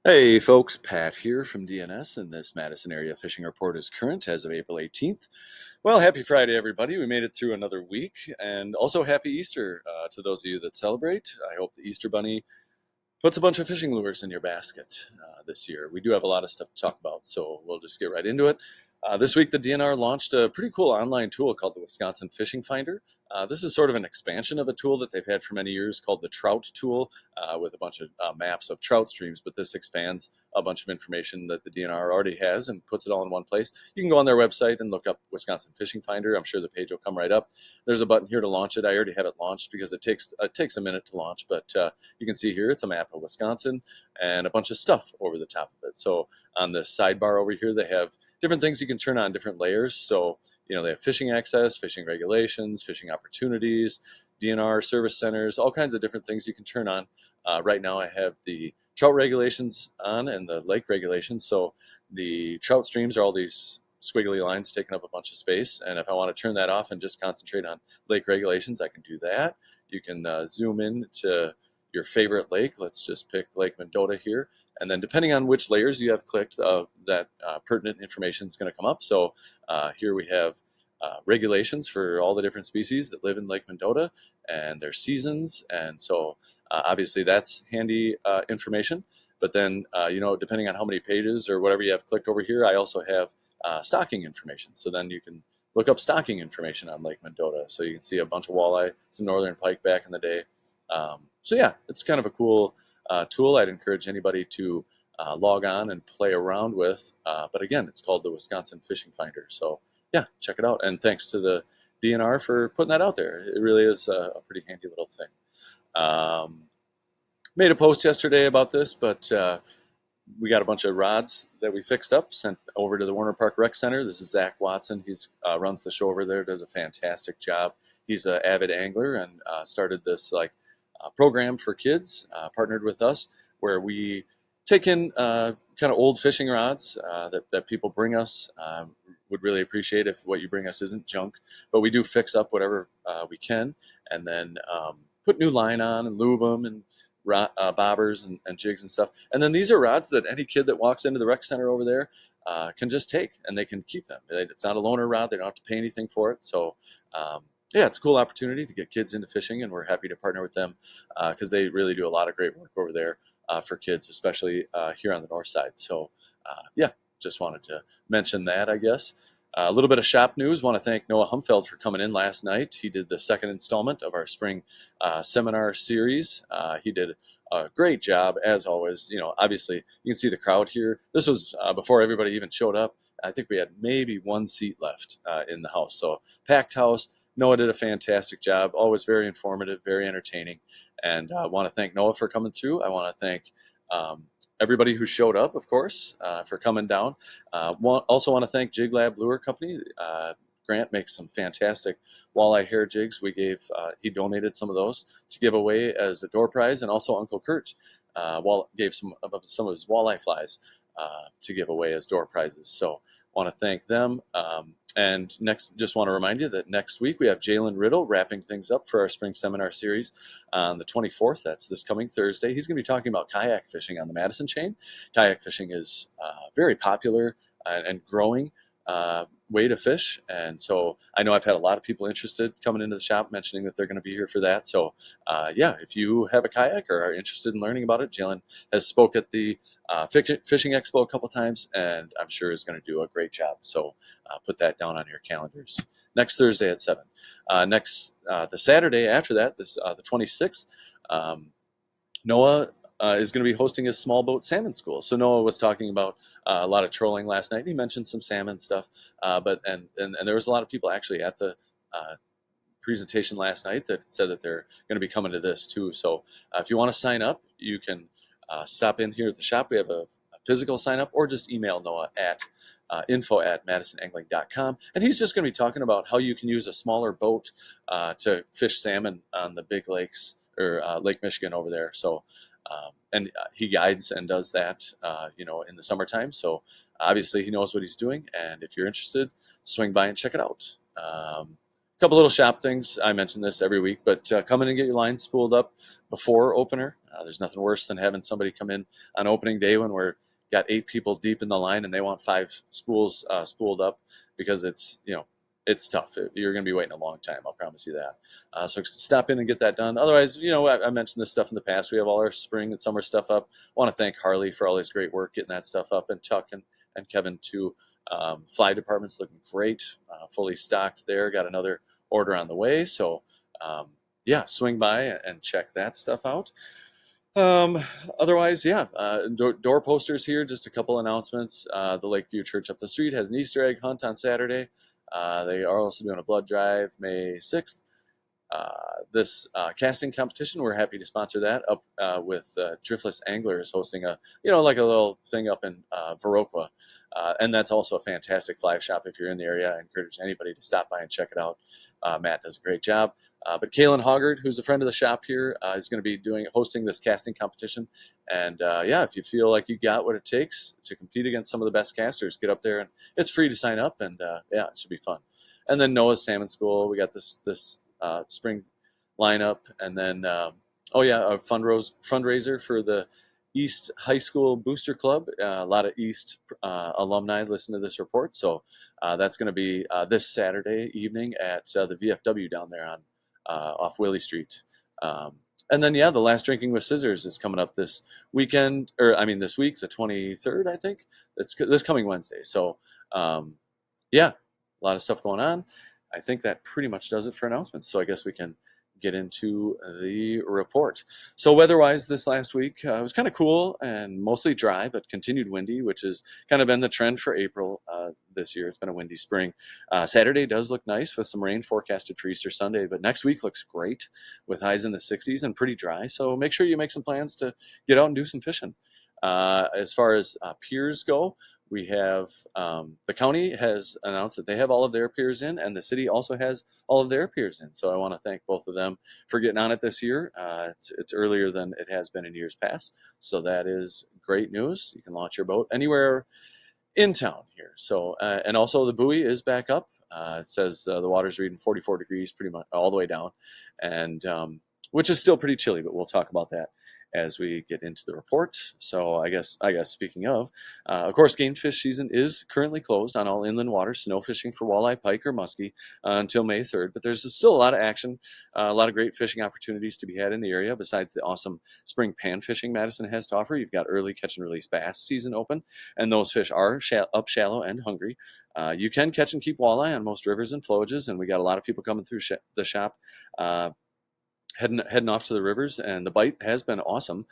Hey folks, Pat here from DNS, and this Madison area fishing report is current as of April 18th. Well, happy Friday, everybody. We made it through another week, and also happy Easter to those of you that celebrate. I hope the Easter Bunny puts a bunch of fishing lures in your basket this year. We do have a lot of stuff to talk about, so we'll just get right into it. This week, the DNR launched a pretty cool online tool called the Wisconsin Fishing Finder. This is sort of an expansion of a tool that they've had for many years called the Trout tool with a bunch of maps of trout streams, but this expands a bunch of information that the DNR already has and puts it all in one place. You can go on their website and look up Wisconsin Fishing Finder. I'm sure the page will come right up. There's a button here to launch it. I already have it launched because it takes a minute to launch, but you can see here it's a map of Wisconsin and a bunch of stuff over the top of it. So on the sidebar over here, they have different things you can turn on, different layers. So, they have fishing access, fishing regulations, fishing opportunities, DNR service centers, all kinds of different things you can turn on. Right now I have the trout regulations on and the lake regulations. So the trout streams are all these squiggly lines taking up a bunch of space. And if I want to turn that off and just concentrate on lake regulations, I can do that. You can zoom in to your favorite lake. Let's just pick Lake Mendota here. And then depending on which layers you have clicked, that pertinent information is going to come up. So here we have regulations for all the different species that live in Lake Mendota and their seasons. And so obviously that's handy information. But then, depending on how many pages or whatever you have clicked over here, I also have stocking information. So then you can look up stocking information on Lake Mendota. So you can see a bunch of walleye, some northern pike back in the day. So yeah, it's kind of a cool tool. I'd encourage anybody to log on and play around with. But again, it's called the Wisconsin Fishing Finder. So yeah, check it out. And thanks to the DNR for putting that out there. It really is a pretty handy little thing. Made a post yesterday about this, but we got a bunch of rods that we fixed up, sent over to the Warner Park Rec Center. This is Zach Watson. He's runs the show over there, does a fantastic job. He's an avid angler and started this program for kids, partnered with us, where we take in kind of old fishing rods that people bring us. Would really appreciate if what you bring us isn't junk, but we do fix up whatever we can, and then put new line on and lube them and bobbers and jigs and stuff. And then these are rods that any kid that walks into the rec center over there can just take, and they can keep them. It's not a loaner rod. They don't have to pay anything for it. So yeah, it's a cool opportunity to get kids into fishing, and we're happy to partner with them because they really do a lot of great work over there for kids, especially here on the north side. So yeah, just wanted to mention that, I guess. A little bit of shop news. Want to thank Noah Humfeld for coming in last night. He did the second installment of our spring seminar series. He did a great job, as always. Obviously, you can see the crowd here. This was before everybody even showed up. I think we had maybe one seat left in the house. So packed house. Noah did a fantastic job. Always very informative, very entertaining. And I want to thank Noah for coming through. I want to thank everybody who showed up, of course, for coming down. Also want to thank Jig Lab Lure Company. Grant makes some fantastic walleye hair jigs. He donated some of those to give away as a door prize, and also Uncle Kurt gave some of his walleye flies to give away as door prizes. So want to thank them. And next, just want to remind you that next week we have Jalen Riddle wrapping things up for our spring seminar series on the 24th. That's this coming Thursday. He's going to be talking about kayak fishing on the Madison chain. Kayak fishing is very popular and growing way to fish. And so I know I've had a lot of people interested coming into the shop mentioning that they're going to be here for that. So yeah, if you have a kayak or are interested in learning about it, Jalen has spoke at the Fishing Expo a couple times, and I'm sure is going to do a great job. So put that down on your calendars. Next Thursday at 7. The Saturday after that, the 26th, Noah is going to be hosting his small boat salmon school. So Noah was talking about a lot of trolling last night. He mentioned some salmon stuff, but there was a lot of people actually at the presentation last night that said that they're going to be coming to this too. So if you want to sign up, you can stop in here at the shop. We have a physical sign up, or just email Noah at info@madisonangling.com. And he's just going to be talking about how you can use a smaller boat to fish salmon on the big lakes, or Lake Michigan over there. So, and he guides and does that, in the summertime. So obviously he knows what he's doing. And if you're interested, swing by and check it out. A couple little shop things. I mention this every week, but come in and get your lines spooled up before opener. There's nothing worse than having somebody come in on opening day when we're got 8 people deep in the line and they want 5 spools spooled up because it's tough. You're going to be waiting a long time. I'll promise you that. So stop in and get that done. Otherwise, I mentioned this stuff in the past. We have all our spring and summer stuff up. I want to thank Harley for all his great work getting that stuff up, and Tuck and Kevin too. Fly department's looking great, fully stocked there. Got another order on the way. So yeah, swing by and check that stuff out. Um, Otherwise, yeah, door posters here. Just a couple announcements. The Lakeview Church up the street has an Easter egg hunt on Saturday. They are also doing a blood drive May 6th. This casting competition, we're happy to sponsor that up with Driftless Anglers hosting like a little thing up in Viroqua. And that's also a fantastic fly shop if you're in the area. I encourage anybody to stop by and check it out. Matt does a great job. But Kaylin Hoggard, who's a friend of the shop here, is going to be hosting this casting competition. And yeah, if you feel like you got what it takes to compete against some of the best casters, get up there, and it's free to sign up. And yeah, it should be fun. And then Noah's Salmon School, we got this spring lineup, and then oh yeah, a fundraiser for the East High School Booster Club. A lot of East alumni listen to this report, so that's going to be this Saturday evening at the VFW down there on off Willie Street. And then yeah, the last Drinking with Scissors is coming up this weekend, or I mean this week, the 23rd, I think. It's this coming Wednesday. So yeah, a lot of stuff going on. I think that pretty much does it for announcements. So I guess we can get into the report. So weather-wise, this last week was kind of cool and mostly dry, but continued windy, which has kind of been the trend for April this year. It's been a windy spring. Saturday does look nice with some rain forecasted for Easter Sunday, but next week looks great with highs in the 60s and pretty dry. So make sure you make some plans to get out and do some fishing. As far as piers go, we have the county has announced that they have all of their piers in, and the city also has all of their piers in. So I want to thank both of them for getting on it this year. It's earlier than it has been in years past, so that is great news. You can launch your boat anywhere in town here. So and also the buoy is back up. It says the water's reading 44 degrees pretty much all the way down, and which is still pretty chilly, but we'll talk about that as we get into the report. So I guess speaking of course, game fish season is currently closed on all inland waters. So no fishing for walleye, pike, or muskie until May 3rd. But there's still a lot of action, a lot of great fishing opportunities to be had in the area. Besides the awesome spring pan fishing Madison has to offer, you've got early catch and release bass season open, and those fish are up shallow and hungry. You can catch and keep walleye on most rivers and flowages, and we got a lot of people coming through the shop. Heading off to the rivers, and the bite has been awesome.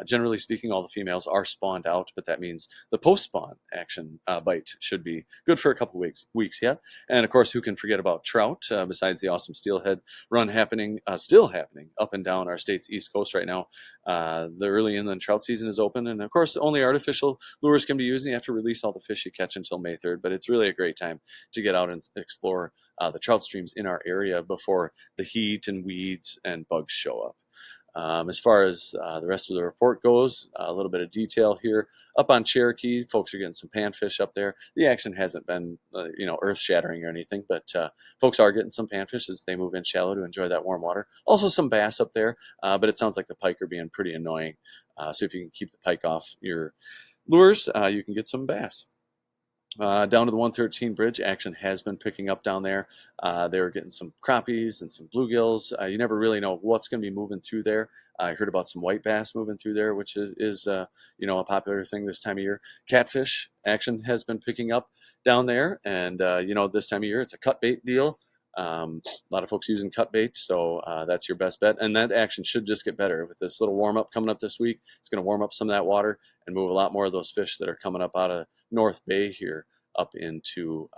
Generally speaking, all the females are spawned out, but that means the post-spawn action bite should be good for a couple weeks yet. And of course, who can forget about trout? Besides the awesome steelhead run still happening up and down our state's east coast right now. The early inland trout season is open, and of course, only artificial lures can be used, and you have to release all the fish you catch until May 3rd. But it's really a great time to get out and explore the trout streams in our area before the heat and weeds and bugs show up. As far as the rest of the report goes, a little bit of detail here. Up on Cherokee, folks are getting some panfish up there. The action hasn't been, earth-shattering or anything, but folks are getting some panfish as they move in shallow to enjoy that warm water. Also some bass up there, but it sounds like the pike are being pretty annoying. So if you can keep the pike off your lures, you can get some bass. Down to the 113 bridge, action has been picking up down there. They were getting some crappies and some bluegills. You never really know what's going to be moving through there. I heard about some white bass moving through there, which is a popular thing this time of year. Catfish action has been picking up down there, and this time of year it's a cut bait deal. A lot of folks using cut bait, so that's your best bet. And that action should just get better with this little warm up coming up this week. It's going to warm up some of that water and move a lot more of those fish that are coming up out of North Bay here up into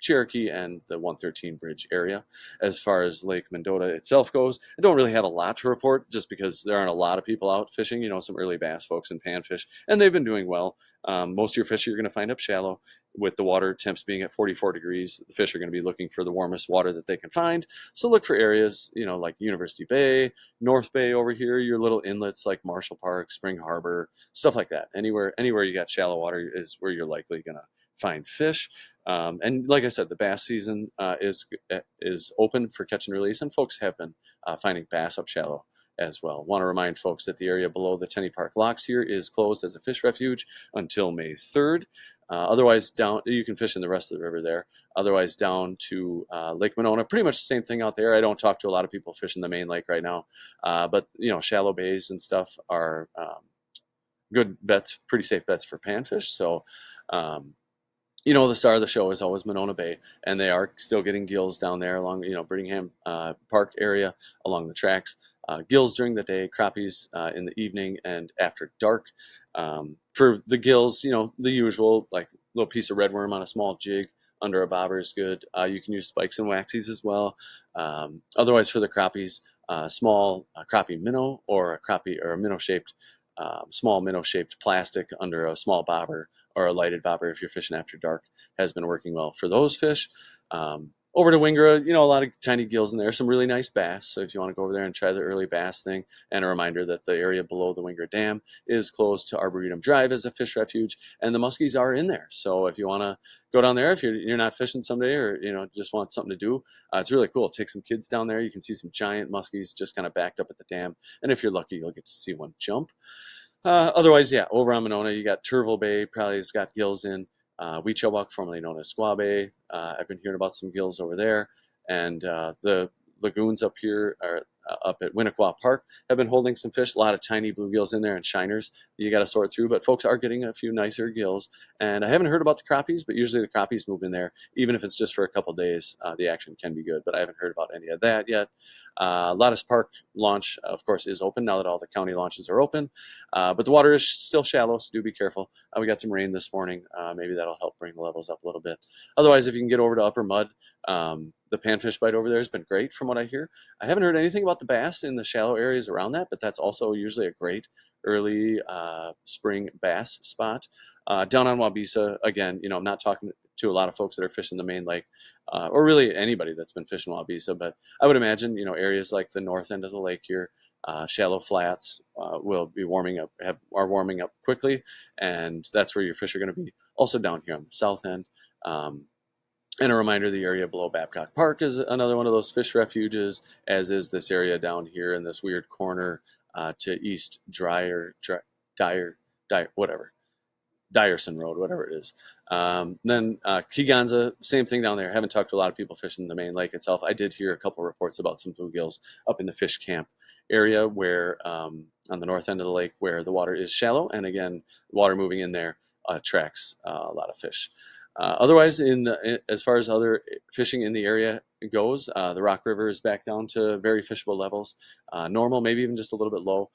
Cherokee and the 113 bridge area. As far as Lake Mendota itself goes, I don't really have a lot to report just because there aren't a lot of people out fishing, some early bass folks and panfish, and they've been doing well. Most of your fish you're going to find up shallow. With the water temps being at 44 degrees, the fish are going to be looking for the warmest water that they can find. So look for areas, like University Bay, North Bay over here, your little inlets like Marshall Park, Spring Harbor, stuff like that. Anywhere you got shallow water is where you're likely going to find fish. And like I said, the bass season is open for catch and release, and folks have been finding bass up shallow as well. Want to remind folks that the area below the Tenny Park locks here is closed as a fish refuge until May 3rd. Otherwise, down you can fish in the rest of the river there. Otherwise, down to Lake Monona, pretty much the same thing out there. I don't talk to a lot of people fishing the main lake right now, but shallow bays and stuff are good bets, pretty safe bets for panfish. So, the star of the show is always Monona Bay, and they are still getting gills down there along, Birmingham Park area along the tracks. Gills during the day, crappies in the evening and after dark. For the gills, the usual, like little piece of redworm on a small jig under a bobber is good. You can use spikes and waxies as well. Otherwise, for the crappies, small crappie minnow or a crappie or a minnow-shaped, small minnow-shaped plastic under a small bobber or a lighted bobber if you're fishing after dark has been working well for those fish. Over to Wingra, a lot of tiny gills in there, some really nice bass. So if you want to go over there and try the early bass thing, and a reminder that the area below the Wingra Dam is closed to Arboretum Drive as a fish refuge, and the muskies are in there. So if you want to go down there, if you're not fishing someday, or just want something to do, it's really cool. Take some kids down there. You can see some giant muskies just kind of backed up at the dam, and if you're lucky, you'll get to see one jump. Otherwise, yeah, over on Monona, you got Turville Bay, probably has got gills in. Weechawbuck, formerly known as Squaw Bay. I've been hearing about some gills over there. And the lagoons up here, or up at Winnequa Park, have been holding some fish. A lot of tiny bluegills in there and shiners you got to sort through. But folks are getting a few nicer gills. And I haven't heard about the crappies, but usually the crappies move in there. Even if it's just for a couple days, the action can be good. But I haven't heard about any of that yet. Lattice Park launch, of course, is open now that all the county launches are open. But the water is still shallow, so do be careful. We got some rain this morning. Maybe that'll help bring the levels up a little bit. Otherwise, if you can get over to Upper Mud, the panfish bite over there has been great from what I hear. I haven't heard anything about the bass in the shallow areas around that, but that's also usually a great early spring bass spot. Down on Wabisa, again, I'm not talking to a lot of folks that are fishing the main lake, or really anybody that's been fishing Wabisa, but I would imagine, areas like the north end of the lake here, shallow flats will be are warming up quickly, and that's where your fish are going to be. Also down here on the south end. And a reminder, the area below Babcock Park is another one of those fish refuges, as is this area down here in this weird corner to East Dyerson Road, whatever it is. Then Keeganza, same thing down there. I haven't talked to a lot of people fishing the main lake itself. I did hear a couple reports about some bluegills up in the fish camp area where on the north end of the lake where the water is shallow. And again, water moving in there attracts a lot of fish. Otherwise, as far as other fishing in the area goes, the Rock River is back down to very fishable levels. Normal, maybe even just a little bit low.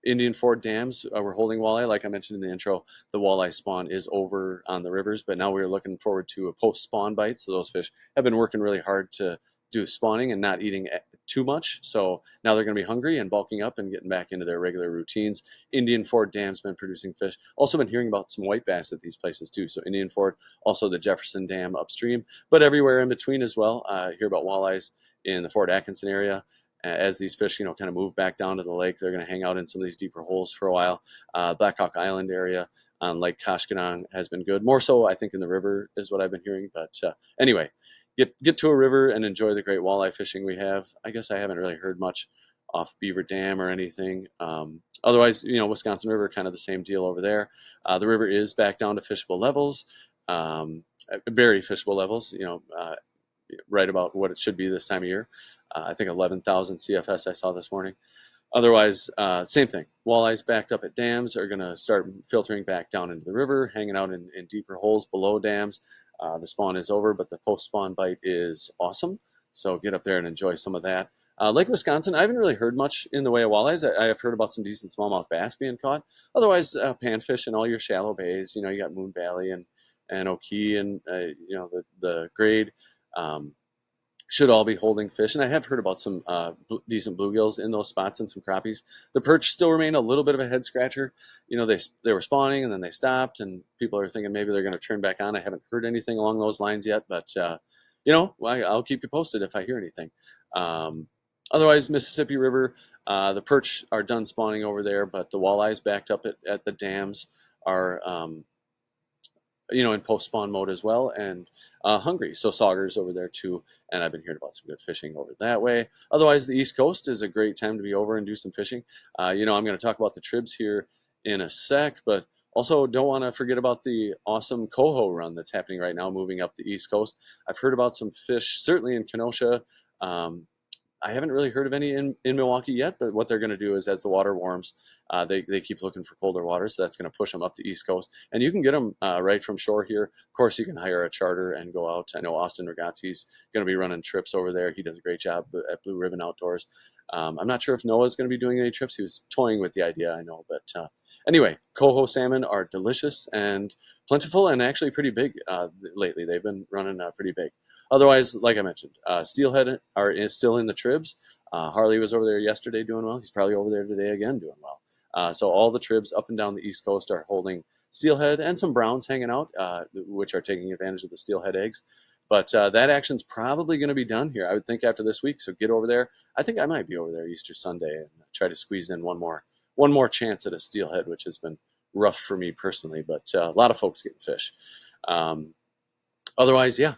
Indian Ford dams, we're holding walleye. Like I mentioned in the intro, the walleye spawn is over on the rivers, but now we're looking forward to a post-spawn bite. So those fish have been working really hard to do spawning and not eating too much. So now they're going to be hungry and bulking up and getting back into their regular routines. Indian Ford Dam's been producing fish. Also been hearing about some white bass at these places too. So Indian Ford, also the Jefferson Dam upstream, but everywhere in between as well. Hear about walleyes in the Fort Atkinson area. As these fish, kind of move back down to the lake, they're going to hang out in some of these deeper holes for a while. Black Hawk Island area on Lake Koshkonong has been good. More so, I think, in the river is what I've been hearing. But anyway, get to a river and enjoy the great walleye fishing we have. I guess I haven't really heard much off Beaver Dam or anything. Otherwise, Wisconsin River, kind of the same deal over there. The river is back down to fishable levels, very fishable levels, right about what it should be this time of year. I think 11,000 CFS I saw this morning. Otherwise, same thing. Walleyes backed up at dams are going to start filtering back down into the river, hanging out in deeper holes below dams. The spawn is over, but the post-spawn bite is awesome. So get up there and enjoy some of that. Lake Wisconsin, I haven't really heard much in the way of walleyes. I have heard about some decent smallmouth bass being caught. Otherwise, panfish in all your shallow bays. You got Moon Valley and Oki and the grade. Should all be holding fish, and I have heard about some decent bluegills in those spots and some crappies. The perch still remain a little bit of a head scratcher. They were spawning and then they stopped, and people are thinking maybe they're going to turn back on. I haven't heard anything along those lines yet, but I'll keep you posted if I hear anything. Otherwise, Mississippi River, the perch are done spawning over there, but the walleyes backed up at the dams are in post-spawn mode as well, and hungry. So Saugers over there too, and I've been hearing about some good fishing over that way. Otherwise, the East Coast is a great time to be over and do some fishing. I'm going to talk about the tribs here in a sec, but also don't want to forget about the awesome coho run that's happening right now, moving up the East Coast. I've heard about some fish, certainly in Kenosha. Um, I haven't really heard of any in Milwaukee yet, but what they're going to do is as the water warms, they keep looking for colder water, so that's going to push them up the East Coast. And you can get them right from shore here. Of course, you can hire a charter and go out. I know Austin Ragazzi's going to be running trips over there. He does a great job at Blue Ribbon Outdoors. I'm not sure if Noah's going to be doing any trips. He was toying with the idea, I know. But anyway, coho salmon are delicious and plentiful and actually pretty big lately. They've been running pretty big. Otherwise, like I mentioned, steelhead are still in the tribs. Harley was over there yesterday doing well. He's probably over there today again doing well. So all the tribs up and down the East Coast are holding steelhead and some browns hanging out, which are taking advantage of the steelhead eggs. But that action's probably going to be done here, I would think, after this week. So get over there. I think I might be over there Easter Sunday and try to squeeze in one more chance at a steelhead, which has been rough for me personally. But a lot of folks getting fish. Otherwise, yeah,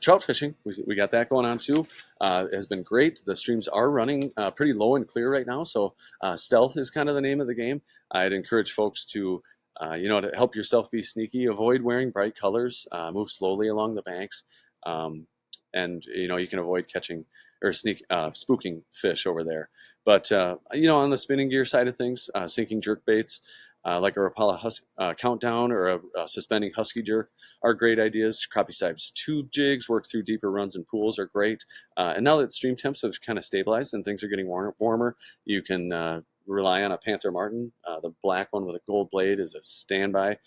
trout fishing, we got that going on too. It has been great. The streams are running pretty low and clear right now, so stealth is kind of the name of the game. I'd encourage folks to, to help yourself be sneaky, avoid wearing bright colors, move slowly along the banks, and you can avoid catching or spooking fish over there. But on the spinning gear side of things, sinking jerk baits, like a Rapala countdown or a suspending husky jerk are great ideas. Crappie Sipes tube jigs work through deeper runs and pools are great. And now that stream temps have kind of stabilized and things are getting warmer, you can rely on a Panther Martin. The black one with a gold blade is a standby.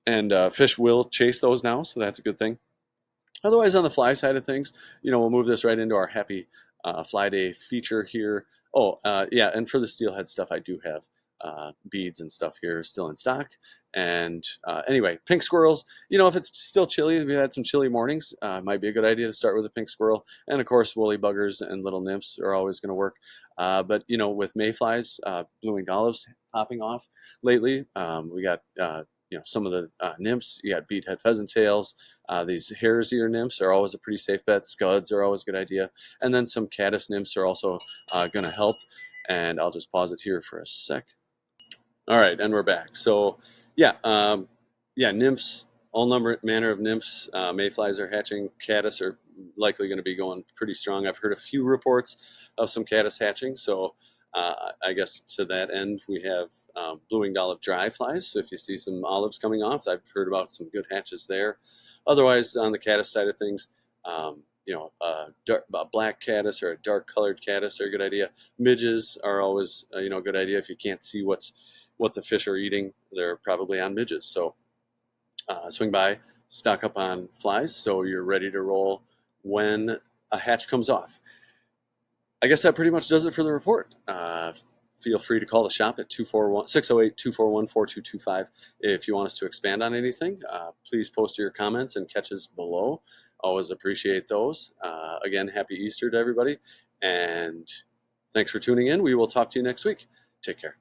And fish will chase those now, so that's a good thing. Otherwise, on the fly side of things, we'll move this right into our happy fly day feature here. Oh, yeah, and for the steelhead stuff, I do have beads and stuff here still in stock. And anyway, pink squirrels, if it's still chilly, if you had some chilly mornings, might be a good idea to start with a pink squirrel. And of course, woolly buggers and little nymphs are always going to work. But with mayflies, blue-winged olives popping off lately, we got some of the nymphs. You got beadhead pheasant tails. These hare's ear nymphs are always a pretty safe bet. Scuds are always a good idea. And then some caddis nymphs are also going to help. And I'll just pause it here for a sec. All right, and we're back. So, nymphs, all manner of nymphs. Mayflies are hatching. Caddis are likely going to be going pretty strong. I've heard a few reports of some caddis hatching. So, I guess to that end, we have blue-winged olive dry flies. So if you see some olives coming off, I've heard about some good hatches there. Otherwise, on the caddis side of things, a black caddis or a dark-colored caddis are a good idea. Midges are always a good idea. If you can't see what the fish are eating, they're probably on midges. So swing by, stock up on flies, so you're ready to roll when a hatch comes off. I guess that pretty much does it for the report. Feel free to call the shop at 608-241-4225 if you want us to expand on anything. Please post your comments and catches below. Always appreciate those. Again, happy Easter to everybody, and thanks for tuning in. We will talk to you next week. Take care.